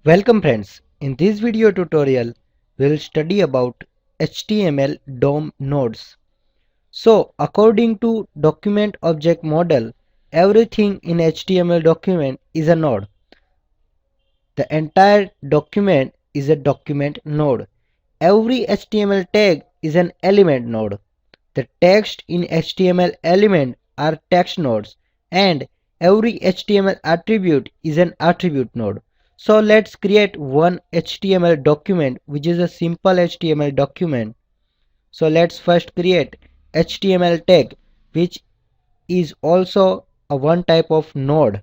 Welcome friends. In this video tutorial, we will study about HTML DOM nodes. So, according to document object model, everything in HTML document is a node. The entire document is a document node. Every HTML tag is an element node. The text in HTML element are text nodes and every HTML attribute is an attribute node. So let's create one HTML document which is a simple HTML document. So let's first create HTML tag which is also a one type of node.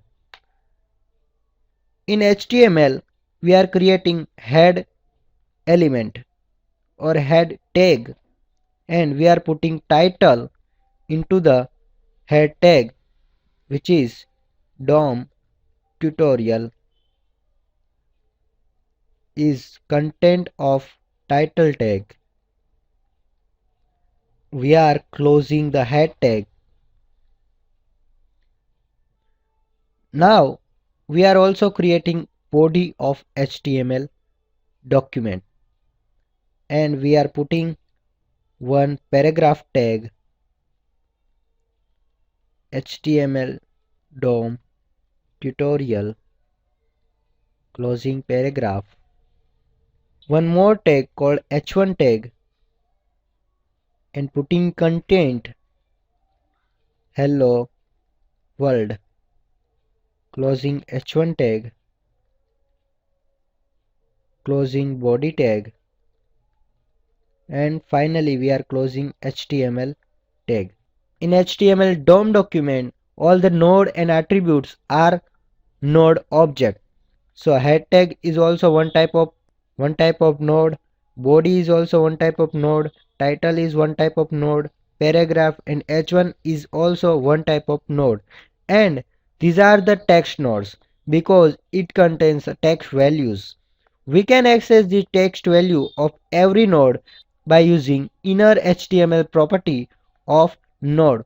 In HTML we are creating head element or head tag and we are putting title into the head tag which is DOM tutorial is content of title tag. We are closing the head tag. Now we are also creating body of HTML document and we are putting one paragraph tag HTML DOM tutorial closing paragraph. One more tag called h1 tag and putting content hello world closing h1 tag closing body tag and finally we are closing HTML tag. In HTML DOM document all the node and attributes are node object. So head tag is also one type of node, body is also one type of node, title is one type of node, paragraph and h1 is also one type of node, and these are the text nodes because it contains text values. We can access the text value of every node by using inner HTML property of node.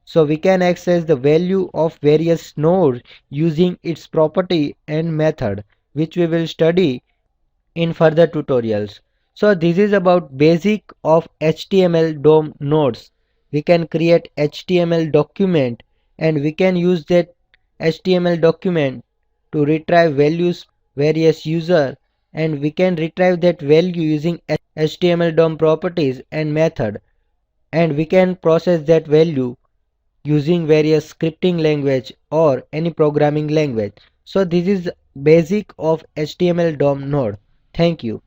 So we can access the value of various nodes using its property and method, which we will study in further tutorials. So this is about basic of HTML DOM nodes. We can create HTML document and we can use that HTML document to retrieve values various user, and we can retrieve that value using HTML DOM properties and method, and we can process that value using various scripting language or any programming language. So this is basic of HTML DOM node. Thank you.